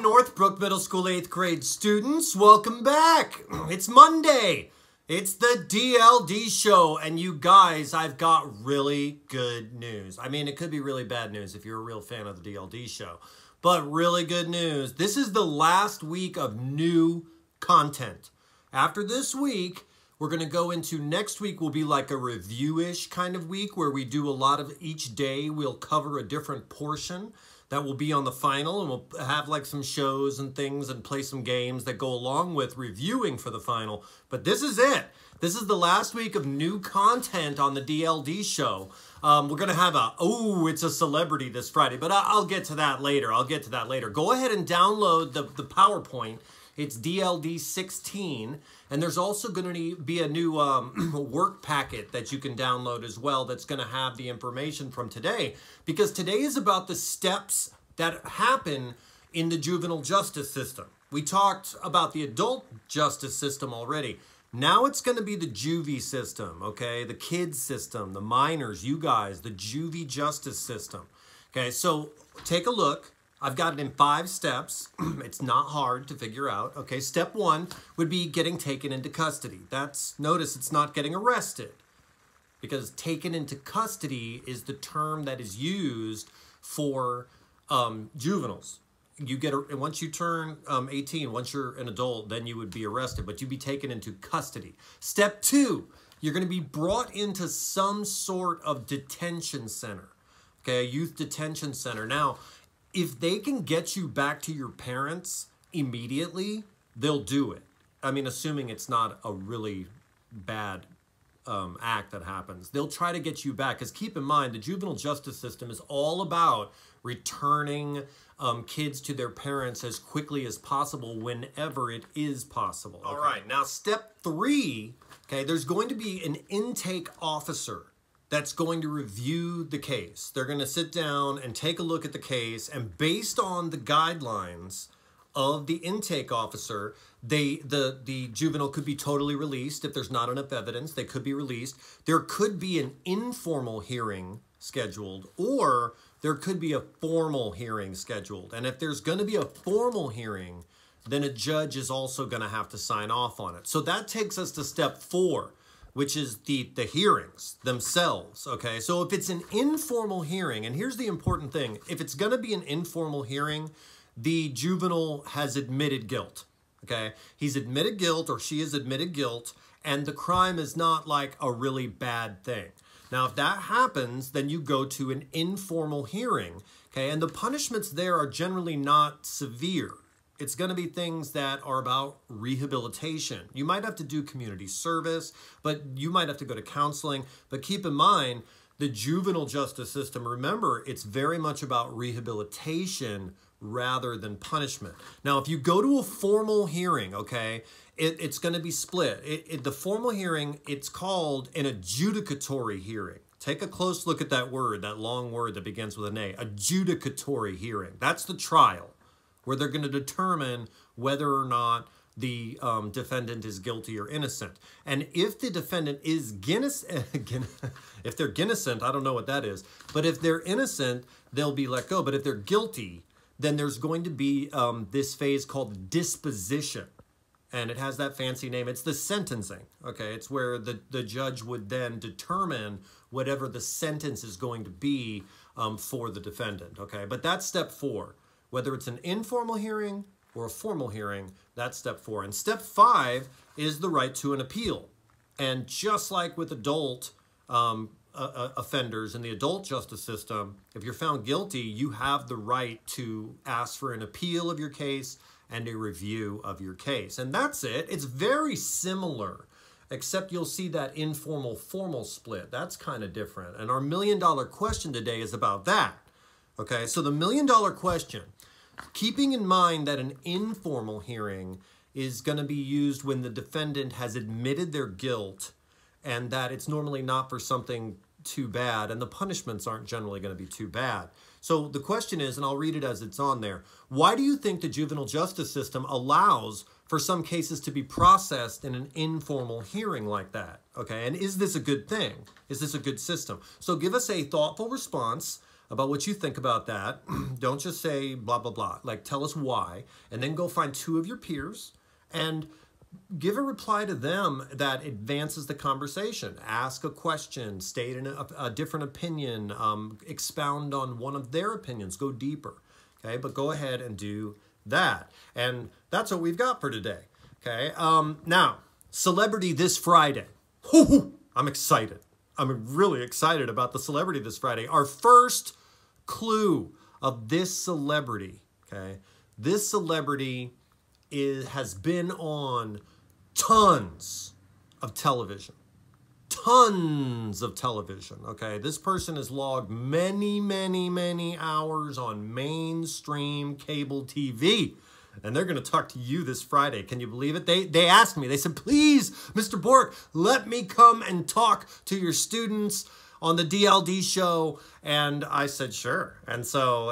Northbrook Middle School 8th grade students, welcome back. It's Monday. It's the DLD Show, and you guys, I've got really good news. I mean, it could be really bad news if you're a real fan of the DLD Show, but really good news. This is the last week of new content. After this week, we're going to go into next week will be like a review-ish kind of week where we do a lot of each day. We'll cover a different portion that will be on the final, and we'll have like some shows and things and play some games that go along with reviewing for the final. But this is it. This is the last week of new content on the DLD Show. We're going to have it's a celebrity this Friday, but I'll get to that later. Go ahead and download the PowerPoint. It's DLD 16, and there's also going to be a new work packet that you can download as well that's going to have the information from today, because today is about the steps that happen in the juvenile justice system. We talked about the adult justice system already. Now it's going to be the juvie system, okay? The kids system, the minors, you guys, the juvie justice system. Okay, so take a look. I've got it in 5 steps. It's not hard to figure out. Okay, step 1 would be getting taken into custody. Notice it's not getting arrested, because taken into custody is the term that is used for juveniles. Once you turn 18, once you're an adult, then you would be arrested, but you'd be taken into custody. Step 2, you're going to be brought into some sort of detention center. Okay, a youth detention center. Now, if they can get you back to your parents immediately, they'll do it. I mean, assuming it's not a really bad act that happens. They'll try to get you back, because keep in mind, the juvenile justice system is all about returning kids to their parents as quickly as possible whenever it is possible. Okay? All right, now step 3, okay, there's going to be an intake officer that's going to review the case. They're going to sit down and take a look at the case, and based on the guidelines of the intake officer, the juvenile could be totally released. If there's not enough evidence, they could be released. There could be an informal hearing scheduled, or there could be a formal hearing scheduled. And if there's going to be a formal hearing, then a judge is also going to have to sign off on it. So that takes us to step 4. Which is the hearings themselves, okay? So if it's an informal hearing, and here's the important thing, if it's gonna be an informal hearing, the juvenile has admitted guilt, okay? He's admitted guilt, or she has admitted guilt, and the crime is not like a really bad thing. Now, if that happens, then you go to an informal hearing, okay? And the punishments there are generally not severe. It's going to be things that are about rehabilitation. You might have to do community service, but you might have to go to counseling. But keep in mind, the juvenile justice system, remember, it's very much about rehabilitation rather than punishment. Now, if you go to a formal hearing, okay, it's going to be split. The formal hearing, it's called an adjudicatory hearing. Take a close look at that word, that long word that begins with an A, adjudicatory hearing. That's the trial, where they're going to determine whether or not the defendant is guilty or innocent. And if the defendant is if they're innocent, I don't know what that is, but if they're innocent, they'll be let go. But if they're guilty, then there's going to be this phase called disposition. And it has that fancy name. It's the sentencing, okay? It's where the judge would then determine whatever the sentence is going to be for the defendant, okay? But that's step 4. Whether it's an informal hearing or a formal hearing, that's step 4. And step 5 is the right to an appeal. And just like with adult offenders in the adult justice system, if you're found guilty, you have the right to ask for an appeal of your case and a review of your case. And that's it. It's very similar, except you'll see that informal-formal split. That's kind of different. And our million-dollar question today is about that. Okay, so the million-dollar question, keeping in mind that an informal hearing is going to be used when the defendant has admitted their guilt, and that it's normally not for something too bad, and the punishments aren't generally going to be too bad. So the question is, and I'll read it as it's on there, why do you think the juvenile justice system allows for some cases to be processed in an informal hearing like that? Okay, and is this a good thing? Is this a good system? So give us a thoughtful response about what you think about that. Don't just say blah, blah, blah. Like, tell us why. And then go find 2 of your peers and give a reply to them that advances the conversation. Ask a question, state a different opinion, expound on one of their opinions, go deeper. Okay, but go ahead and do that. And that's what we've got for today. Okay, now, celebrity this Friday. I'm excited. I'm really excited about the celebrity this Friday. Our first clue of this celebrity, okay? This celebrity has been on tons of television. Tons of television, okay? This person has logged many, many, many hours on mainstream cable TV. And they're going to talk to you this Friday. Can you believe it? They asked me, they said, please, Mr. Bork, let me come and talk to your students on the DLD show. And I said, sure. And so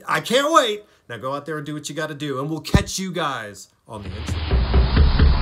I can't wait. Now go out there and do what you got to do. And we'll catch you guys on the internet.